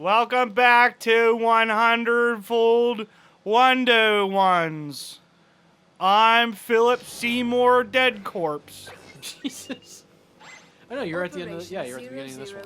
Welcome back to 100-fold Wando-Ones. I'm Philip Seymour Dead Corpse. Jesus. I know, you're at the end of you're at the beginning of this one.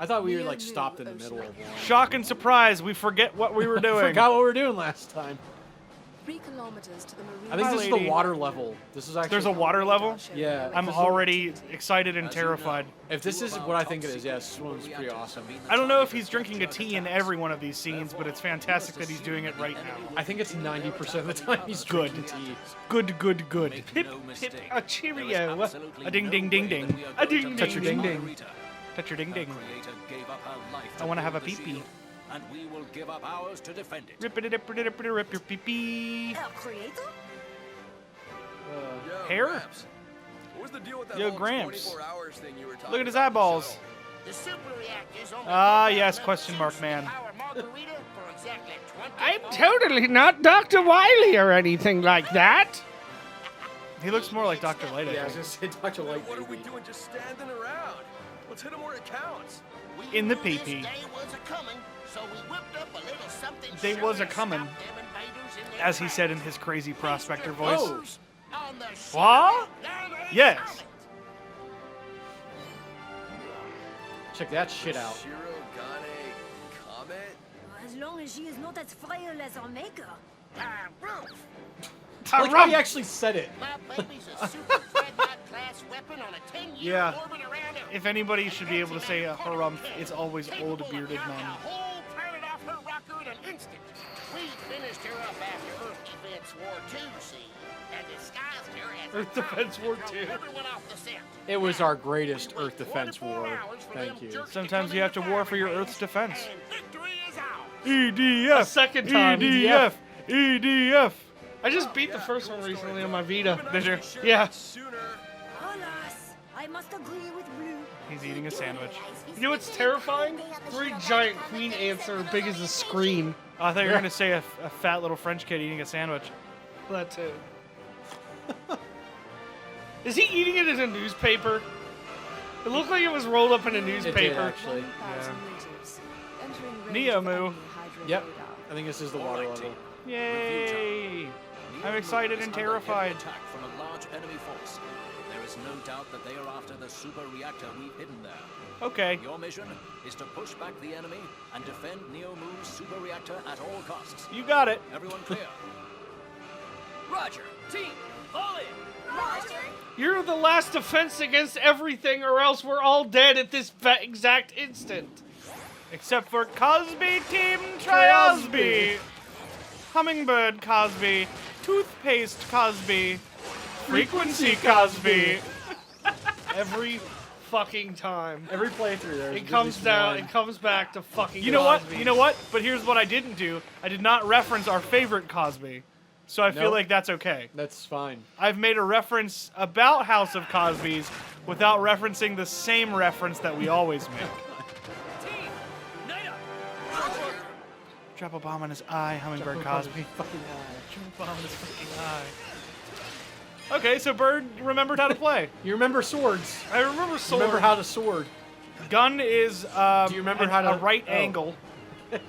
I thought we were like stopped in the middle of one. Shock and surprise, we forget what we were doing. Forgot what we were doing last time. 3 kilometers to the marine. I think Hi, this is lady. the water level. This is actually. There's a water level? Yeah. I'm this is- already excited and terrified. If this is what I think it is, yes, this one's pretty awesome. I don't know if he's drinking a tea in every one of these scenes, but it's fantastic that he's doing it right now. I think it's 90% of the time he's drinking tea. Good. Pip, pip, a cheerio. A ding, ding, ding, ding. A ding, Touch your ding, ding ding. ding. Touch your ding, ding. I want to have a pee-pee. And we will give up ours to defend it. Rip your pee-pee. El Creator? Hair? Gramps, what was the deal with that Yo, whole Gramps. 24 hours thing you were talking Look at his about on the eyeballs. show? The super reactors only Ah, give yes, enough question mark juice man. to power margarita for exactly 24 I'm totally not Dr. Wiley or anything like that. He looks more like Dr. Light, Yeah, I I was think. gonna say Dr. Light. What are we baby. doing just standing around? Let's hit him where it counts. We In the knew this pee-pee. day was a-coming, so we whipped up a little something They sure was to a-comin', stop them invaders in their As he said in tracks. his crazy prospector Mr. voice. Cruz, on the ship, What? down a Yes. comet. Check that shit out. Shirogane Comet? As long as she is not as frail as our maker. Roof. Like how he actually said it. My baby's a super dreadnought-class weapon on a 10-year Yeah. orbit around Earth. If anybody should be able to say a harumph, it's always Capable old of bearded knocking men. a whole planet off her rocker in an instant. We finished her up after Earth Defense War II, see, and disguised her as Earth a Defense pilot War that II. drove everyone off the set. It was our greatest Earth Took Defense 24 War. hours for Thank them you. jerks to Sometimes come you in have to the war for your firing Earth's range, defense. and victory is ours. EDF. A second time. EDF. EDF. I just beat the first one recently on my Vita. Did you? Yeah. Sooner. Alas, I must agree with Blue. He's eating a sandwich. You know what's terrifying? 3 giant queen ants that are big as a screen. Oh, I thought you were going to say a fat little French kid eating a sandwich. That too. Is he eating it in a newspaper? It looked like it was rolled up in a It did newspaper. actually. 1,000 meters. Entering range Neo of Moo. enemy hydro Yep. radar. I think this is the water level. Yay. I'm excited and terrified. Attack from a large enemy force. There is no doubt that they are after the super reactor we've hidden there. Okay. Your mission is to push back the enemy and defend Neo Moon's super reactor at all costs. You got it. Everyone clear? Roger. Team, fall in. You're the last defense against everything, or else we're all dead at this exact instant. Except for Cosby Team Triosby. Hummingbird Cosby. Toothpaste Cosby. Frequency Cosby. Every fucking time. Every playthrough there. It comes down. It comes back to fucking. You know what? Cosby. You know what? But here's what I didn't do. I did not reference our favorite Cosby. So I feel Nope. like that's okay. That's fine. I've made a reference about House of Cosby's without referencing the same reference that we always make. Team, night up. Drop a bomb in his eye, Hummingbird Cosby. Fucking eye. Drop a bomb in his fucking eye. Okay, so Bird remembered how to play. You remember swords? I remember You sword. remember how to sword? Gun is Do you remember how to- a right oh. angle. Hey,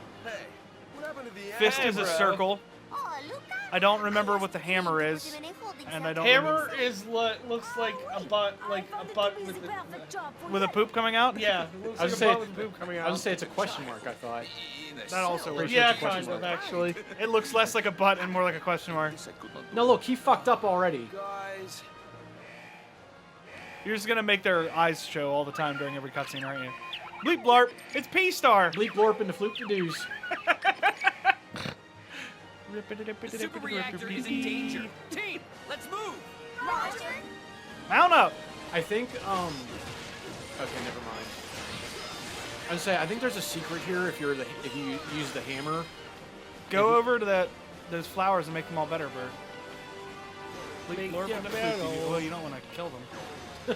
what happened to the Fist axe, is a bro? circle. I don't remember what the hammer is, and I don't Hammer is looks like a butt, with with a poop coming out. yeah, it looks I like was a gonna butt say- with poop coming I out. was gonna say it's a question mark. I thought. That also works. Yeah, It's a question kind of mark. actually. It looks less like a butt and more like a question mark. No, look, he fucked up already. Guys, You're just gonna make their eyes show all the time during every cutscene, aren't you? Bleep blarp, it's P-Star. Bleep blorp and the floop the doos. The super reactor is in danger. Team, let's move. Mount up. I think. Okay, never mind. I was say I think there's a secret here if you use the hammer. Go over to those flowers and make them all better, Bird. Bleep Make blorp ya and the better. floopy-doo. Well, you don't want to kill them, sir. You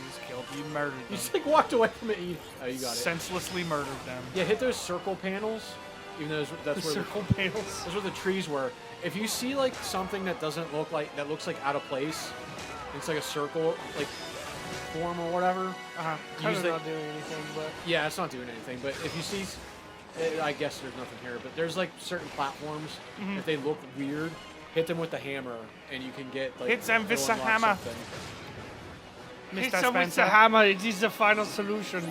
just killed. You murdered them. You just like walked away from it. Oh, you got it. Senselessly murdered them. Yeah, hit those circle panels. Even though that's The where circle panels. that's where the trees were. If you see like something that doesn't look like that looks like out of place, it's like a circle. Like form or whatever. Uh-huh. Kind Use of the- not doing anything, but Yeah, it's not doing anything. But if you see, I guess there's nothing here. But there's like certain platforms. Mm-hmm. If they look weird, hit them with the hammer, and you can get like. Hit them with it'll the unlock hammer. something. hit Mr. someone with the Spencer. hammer. It is the final solution.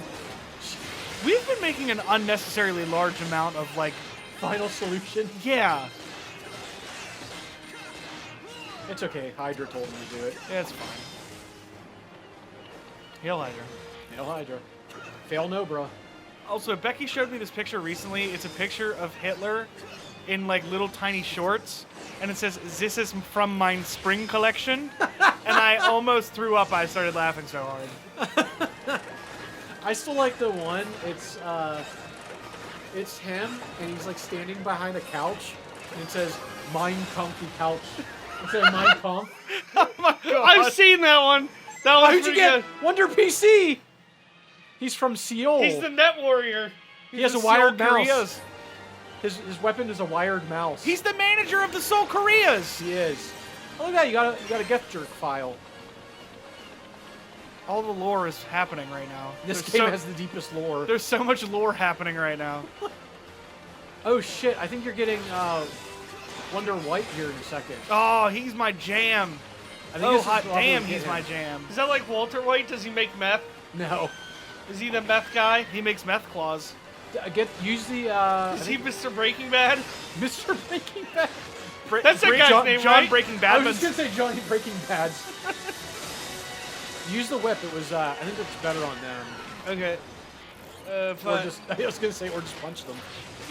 We've been making an unnecessarily large amount of like, Final solution. yeah, It's okay. Hydra told me to do it. it's fine. Hail Hydra. Hail Hydra. Fail no, bro. Also, Becky showed me this picture recently. It's a picture of Hitler in like little tiny shorts, and it says, "This is from my spring collection," and I almost threw up. I started laughing so hard. I still like the one. It's him, and he's like standing behind a couch, and it says "Mein Kampfy couch." It says "Mein Kampf." Oh my god! I've seen that one. That one's Who'd you pretty get? good. Wonder PC. He's from Seoul. He's the net warrior. He has a The wired Seoul mouse. Koreas. His weapon is a wired mouse. He's the manager of the Seoul Koreas. He is. Oh, look at that! You got a Get Jerk file. All the lore is happening right now. This There's game so, has the deepest lore. There's so much lore happening right now. Oh shit! I think you're getting Wonder White here in a second. Oh, he's my jam. I think Oh, this is hot probably damn, get he's him. my jam. Is that like Walter White? Does he make meth? No. Is he the meth guy? He makes meth claws. Use the Is he Mr. Breaking Bad? Mr. Breaking Bad. That's that guy's John, name, John right? Breaking I was Badman's. just gonna say Johnny Breaking Bad. Use the whip. It was. I think it's better on them. Okay. Or But just. I was gonna say, or just punch them.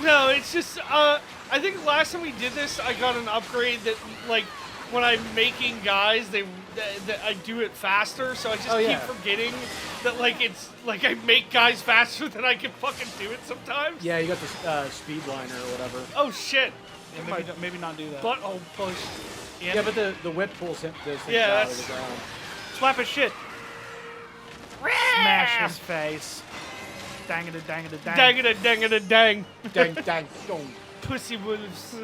no, it's just. I think last time we did this, I got an upgrade that like when I'm making guys, that I do it faster. So I just Oh, keep yeah. forgetting that like it's like I make guys faster than I can fucking do it sometimes. Yeah, you got the speed liner or whatever. Oh shit. Yeah, maybe not do that. Butthole push. Yeah, but the whip pulls him. Those things Yeah, out of that's- the ground. Slap his shit. Smash his face. Dang it, dang it, dang. Dang it, dang it, dang. Dang, dang, dong. Pussy wolves.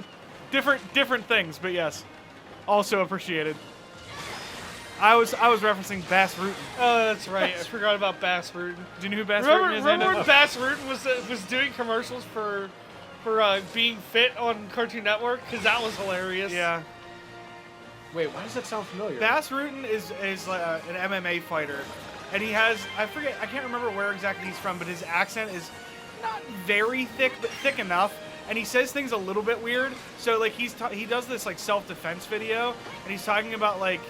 Different things, but yes. Also appreciated. I was referencing Bass Rutten. Oh, that's right. I forgot about Bass Rutten. Do you know who Bass Remember, Rutten is? remember Ando? when Bass Rutten was doing commercials for being fit on Cartoon Network? Because that was hilarious. Yeah. Wait, why does that sound familiar? Bass Rutten is like an MMA fighter, and he has I can't remember where exactly he's from, but his accent is not very thick, but thick enough, and he says things a little bit weird. So like he does this like self-defense video, and he's talking about like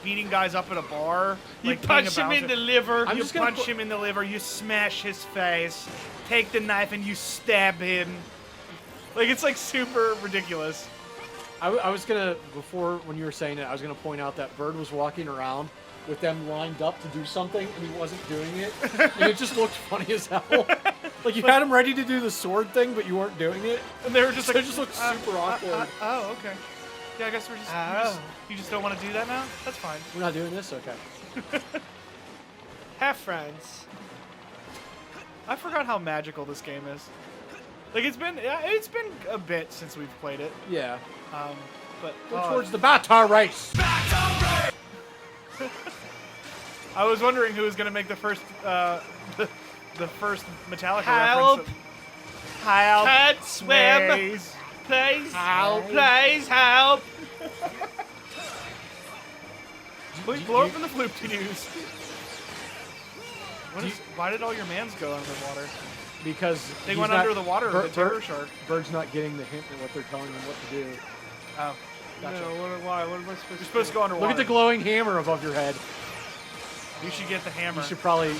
beating guys up at a bar. You like being a punch him in bouncer. the liver. I'm You just gonna punch him in the liver, you smash his face, take the knife and you stab him. Like it's like super ridiculous. I was gonna, before when you were saying it, I was gonna point out that Bird was walking around with them lined up to do something, and he wasn't doing it, and it just looked funny as hell. Like you had him ready to do the sword thing, but you weren't doing it, And they were just so like, it just looked super awkward. oh, okay. Yeah, I guess we're just, you just don't want to do that now? That's fine. We're not doing this, okay? Have friends. I forgot how magical this game is. Like it's been a bit since we've played it. Yeah. But Go towards the Bata race. I was wondering who was gonna make the first the first Metallica Help. reference. Help! Can't swim. Please. Please. Help. Please help. Please blow up in the floop to use. Why did all your mans go underwater? Because They he's went not- under the water Bir- with the terror Bir- shark. Bird's not getting the hint of what they're telling him what to do. Oh, gotcha. No, why? What am I supposed to You're supposed to go underwater. Look at the glowing hammer above your head. You should get the hammer. You should probably. You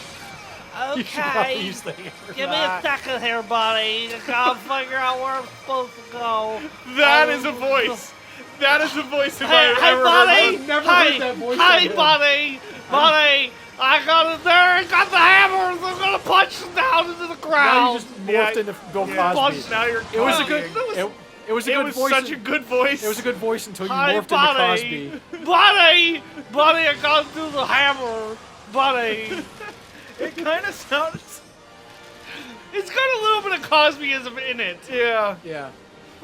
should probably Okay. use the hammer. Give me a second here, buddy. I gotta figure out where I'm supposed to go. That is a voice. That is the voice if Hey, I've hey, ever buddy! heard. I've never hey, heard that voice hey, from him. buddy! Buddy! I got it there! I got the hammer! I'm gonna punch him down into the Now ground! you just morphed Yeah, into Bill Yeah, Cosby. now you're It was a good. copying. It was a It good was voice. such a good voice. It was a good voice until you Hi, morphed buddy! into Cosby. Buddy! Buddy, I gotta do the hammer! Buddy! It kind of sounds. It's got a little bit of Cosbyism in it. Yeah. Yeah.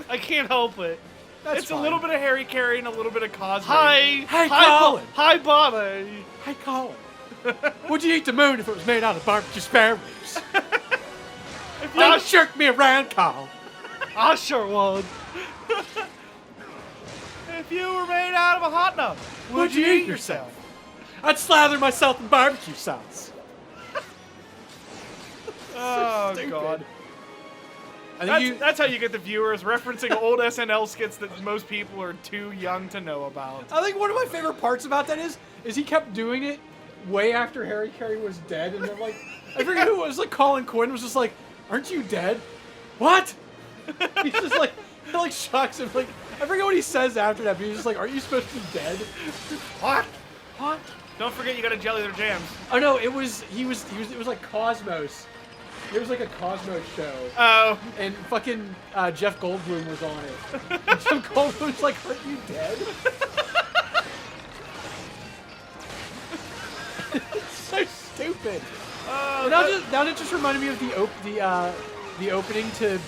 I can't help it. That's It's a little bit of Harry Carey and a little bit of Cosby. Hi! Hey, hi, Colin. Hi, buddy! Hi, Colin. Would you eat the moon if it was made out of barbecue spare ribs? Don't jerk me around, Carl. I sure would. If you were made out of a hot dog, would you eat yourself? I'd slather myself in barbecue sauce. Oh, Stupid. God. I think That's how you get the viewers referencing old SNL skits that most people are too young to know about. I think one of my favorite parts about that is he kept doing it way after Harry Carey was dead, and then like I forget who it was, like Colin Quinn was just like, "Aren't you dead?" What? He's just like it like shocks him. Like I forget what he says after that, but he's just like, "Aren't you supposed to be dead?" What? What? Don't forget you gotta jelly their jams. Oh no, it was like Cosmos. It was like a Cosmos show. Oh. And fucking Jeff Goldblum was on it. And Jeff Goldblum's like, "Aren't you dead?" It's so stupid. And now that just reminded me of the opening to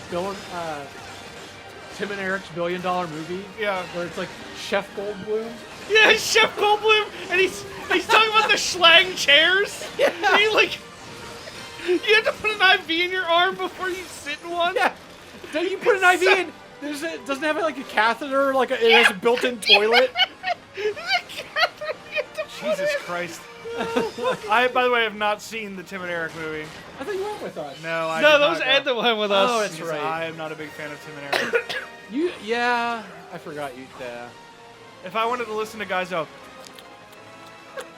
Tim and Eric's $1 billion movie. Yeah. Where it's like Chef Goldblum. Yeah, Chef Goldblum, and he's talking about the schlang chairs. Yeah. And he like, you have to put an IV in your arm before you sit in one. Yeah. Don't you put an IV in? It doesn't have like a catheter, it has a built-in toilet. Jesus Christ. I, by the way, have not seen the Tim and Eric movie. I thought you went with us. No, I No, did that was not Ed go. that went with us. Oh, that's Because right. I am not a big fan of Tim and Eric. Yeah, I forgot you. If I wanted to listen to guys go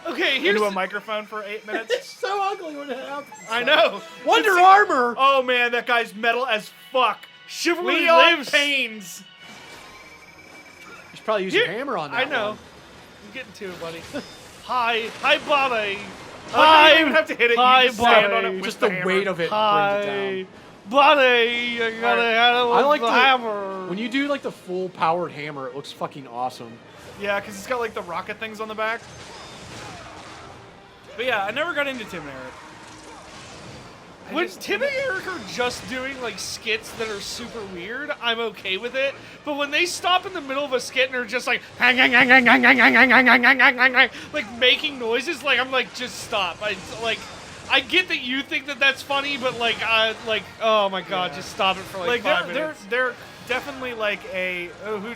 Okay, here's into a microphone for 8 minutes, It's so ugly when it happens. I know. Wonder But see- Armor. Oh man, that guy's metal as fuck. Chivalry Leon lives. Paynes. You should probably use your Here- hammer on that I know. one. I'm getting to it, buddy. Hi, buddy. I don't even have to hit it. Hi, You just stand on buddy. it with Just the hammer. weight of it brings it Hi, down. buddy. I gotta handle I like the the hammer. when you do like the full powered hammer, it looks fucking awesome. Yeah, because it's got like the rocket things on the back. But yeah, I never got into Tim and Eric. When Tim and Eric are just doing like skits that are super weird, I'm okay with it. But when they stop in the middle of a skit and are just like like making noises, like I'm like, just stop. I get that you think that that's funny, but oh my god, just stop it for like 5 minutes. they're definitely like a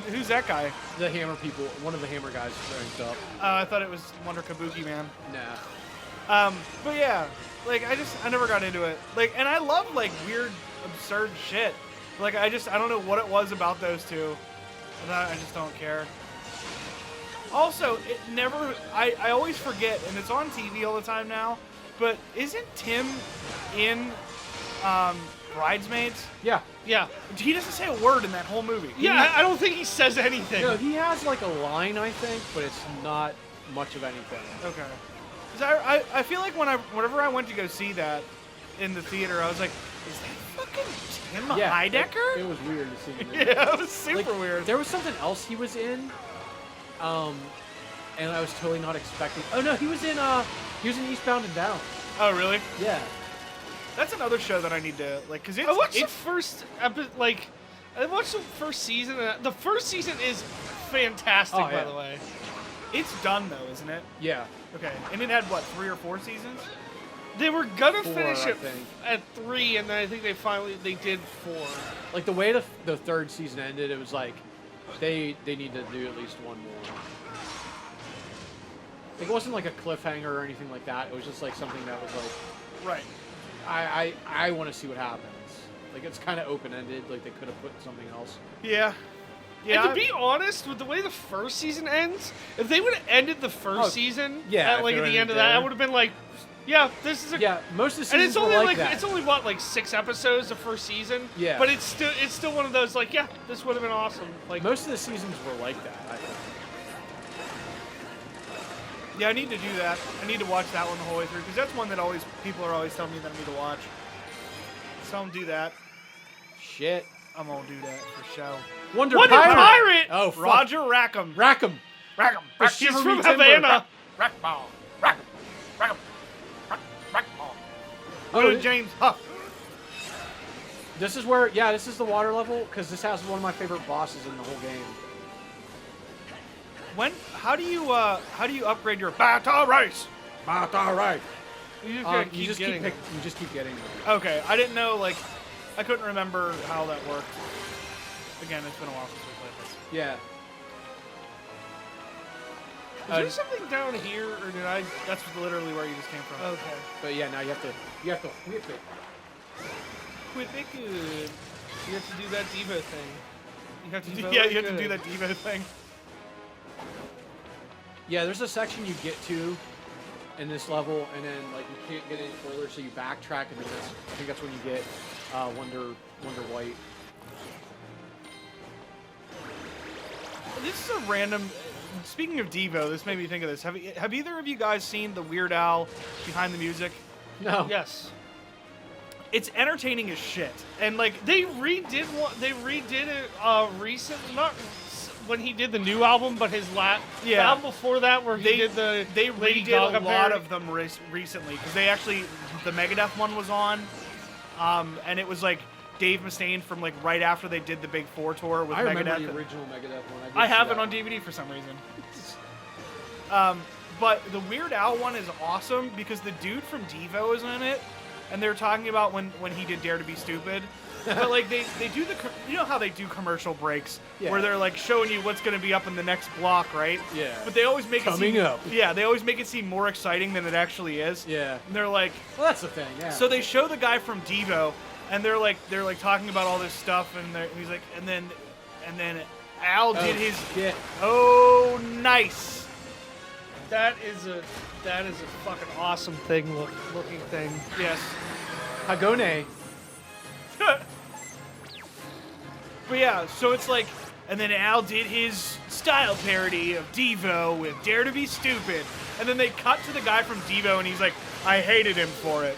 who's that guy? The hammer people, one of the hammer guys ranked up. I thought it was Wonder Kabuki Man. Nah. But yeah, like I never got into it. Like, and I love like weird, absurd shit. Like I don't know what it was about those two. But I just don't care. Also, it never. I always forget, and it's on TV all the time now. But isn't Tim in Bridesmaids? Yeah. Yeah, He doesn't say a word in that whole movie. yeah. I don't think he says anything. No, he has like a line, I think, but it's not much of anything. Okay. 'Cause I feel like whenever I went to go see that in the theater, I was like, is that fucking Tim Heidecker? It was weird to see him. Yeah, it was super weird. There was something else he was in, and I was totally not expecting. Oh no, he was in Eastbound and Down. Oh, really? Yeah. That's another show that I need to like, cause it's I watched the it's first I watched the first season. And the first season is fantastic, Oh, by yeah. the way. it's done though, isn't it? Yeah. Okay, and it had what 3 or 4 seasons? They were gonna 4, finish I it think. at 3, and then I think they did 4. Like the way the third season ended, it was like they need to do at least one more. Like, it wasn't like a cliffhanger or anything like that. It was just like something that was like, Right. I want to see what happens. Like it's kind of open ended. Like they could have put something else. Yeah. Yeah. And to be honest, with the way the first season ends, if they would have ended the first season yeah, at if like they at the were end of that, I there. would have been like, yeah, this is a Yeah, most of the and seasons it's only were like that. it's only what, like 6 episodes the first season. Yeah. But it's still one of those like, yeah, this would have been awesome. Like Most of the seasons were like that, I think. Yeah, I need to do that. I need to watch that one the whole way through because that's one that people are always telling me that I need to watch. So I'm gonna do that. Shit. I'm gonna do that for show. Wonder Pirate! Oh, fuck. Roger Rackham. Rackham. Rackham. The he's Chivalry from Timber. Havana. Rackball. Rackham. Rackham. Rackball. Go to James Huff. This is where, yeah, this is the water level because this has one of my favorite bosses in the whole game. How do you upgrade your battle race? All right. You just gotta You just getting them. keep getting them. Okay, I didn't know, like, I couldn't remember how that worked. Again, it's been a while since we played this. Yeah. Is there something down here, or did I? That's literally where you just came from. Okay. But yeah, now you have to whip it. Quit it good. You have to do that Devo thing. You have to do Yeah, you have to do that Devo thing. Yeah, there's a section you get to in this level, and then like you can't get any further, so you backtrack, and then I think that's when you get Wonder White. This is a random. Speaking of Devo, this made me think of this. Have either of you guys seen the Weird Al behind the music? No. Yes. It's entertaining as shit, and like They redid it recently, not when he did the new album, but his the album before that where he did the they Lady redid Gaga a lot parody. of them recently because they actually the Megadeth one was on, and it was like Dave Mustaine from like right after they did the Big Four tour with I Megadeth. remember the original Megadeth one. I have it on DVD for some reason. But the Weird Al one is awesome because the dude from Devo is in it, and they're talking about when he did Dare to Be Stupid. But like they do you know how they do commercial breaks Yeah. where they're like showing you what's going to be up in the next block, right? Yeah. But they always make Coming it seem, up. Yeah, they always make it seem more exciting than it actually is. Yeah. And they're like, Well, that's the thing. Yeah. so they show the guy from Devo, and they're like talking about all this stuff, and he's like, and then Al did his shit. oh nice. That is a fucking awesome thing looking thing. Yes. Hagone. But yeah, so it's like, and then Al did his style parody of Devo with Dare to Be Stupid, and then they cut to the guy from Devo, and he's like, I hated him for it,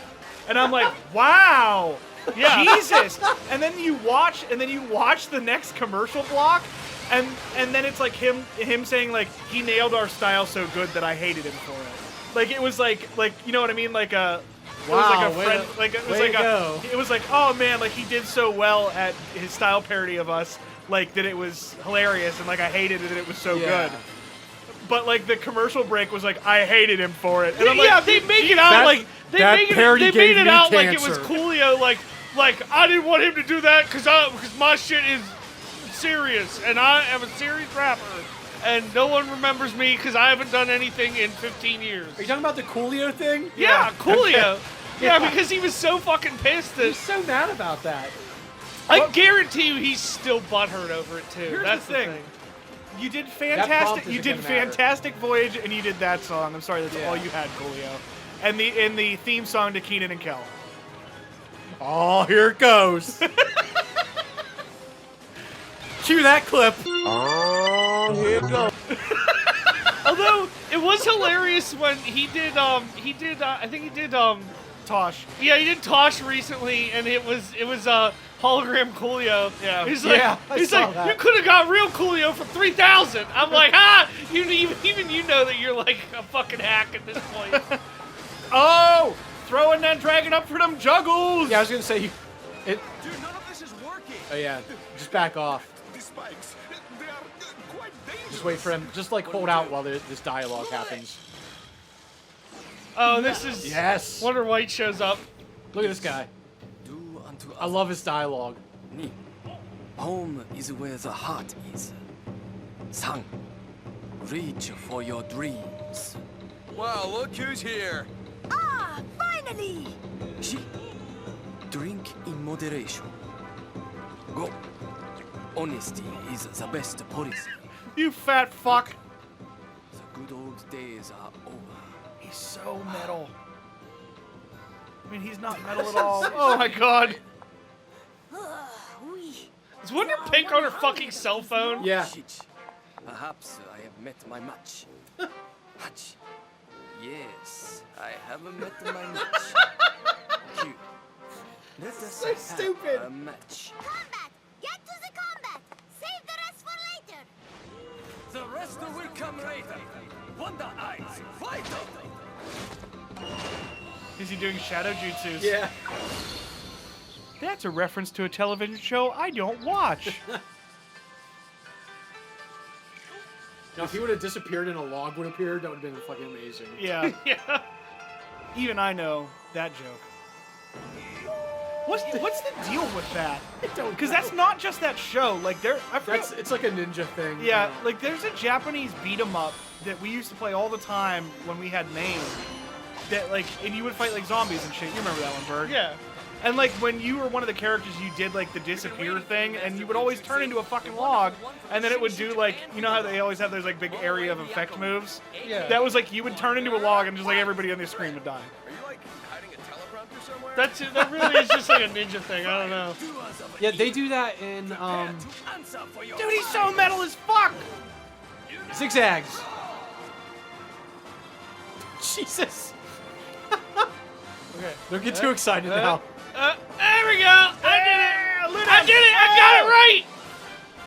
and I'm like, wow, Yeah. Jesus, and then you watch the next commercial block, and then it's like him saying like he nailed our style so good that I hated him for it, like it was like you know what I mean, like a. It was Wow, like a way friend, to- like it was way like to go. it was like, oh man, like he did so well at his style parody of us, like that it was hilarious, and like I hated it that it was so Yeah. good. But like the commercial break was like, I hated him for it. And I'm Yeah, like, they make it out That- like they that made parody it. They made gave it me out like it was cancer. Coolio. Like I didn't want him to do that because my shit is serious and I am a serious rapper. And no one remembers me because I haven't done anything in 15 years. Are you talking about the Coolio thing? Yeah, Coolio. Okay. Yeah, because he was so fucking pissed He's that so mad about that. I guarantee you he's still butthurt over it too. Here's That's the thing. You did prompt fantastic. You isn't did gonna matter. Fantastic Voyage, and you did that song. I'm sorry, that's Yeah. all you had, Coolio. And the theme song to Keenan and Kel. Oh, here it goes. Cue that clip. Oh, here it goes. Although it was hilarious when he did I think he did Tosh. yeah, he did Tosh recently, and it was hologram Coolio. Yeah. He's like, Yeah, I he's saw like, that. you could have got real Coolio for 3,000. I'm like, even you know that you're like a fucking hack at this point. Oh, throwing that dragon up for them juggles. Yeah, I was gonna say, it. Dude, none of this is working. Oh yeah, just back off. These spikes, they are quite dangerous. Just wait for him. Just like hold out while this dialogue happens. Oh, this is Yes. Wonder White shows up. Look at this guy. Do unto I love his dialogue. Ni. Home is where the heart is. Sang. Reach for your dreams. Wow, look who's here. Ah, finally! Shi. Drink in moderation. Go. Honesty is the best policy. You fat fuck. The good old days are over. He's so metal. I mean, he's not metal at all. Oh my god. Oui. Is Wonder Pink on her fucking cell phone? Yeah. Shit. Perhaps I have met my match. Match. Yes, I have met my match. Cute. Let us have stupid. a match. Combat! Get to the combat! Save the rest for later! The rest will come later. Wonder Eyes, fight them! Is he doing shadow jutsus? Yeah. That's a reference to a television show I don't watch. Now, if he would have disappeared and a log would have appeared, that would have been fucking amazing. Yeah. Yeah. Even I know that joke. What's the deal with that? Because that's not just that show. Like I forget. It's like a ninja thing. Yeah, you know. like there's a Japanese beat 'em up that we used to play all the time when we had Maine. That like, and you would fight like zombies and shit. You remember that one, Berg? Yeah. And like when you were one of the characters, you did like the disappear thing, and you would always turn into a fucking log, and then it would do like, you know how they always have those like big area of effect moves? Yeah. That was like you would turn into a log, and just like everybody on the screen would die. Are you like hiding a teleprompter somewhere? That's it. That really is just like a ninja thing. I don't know. Yeah, they do that in Dude, he's so metal as fuck. Zigzags. Jesus. Okay. Don't get too excited now. There we go. I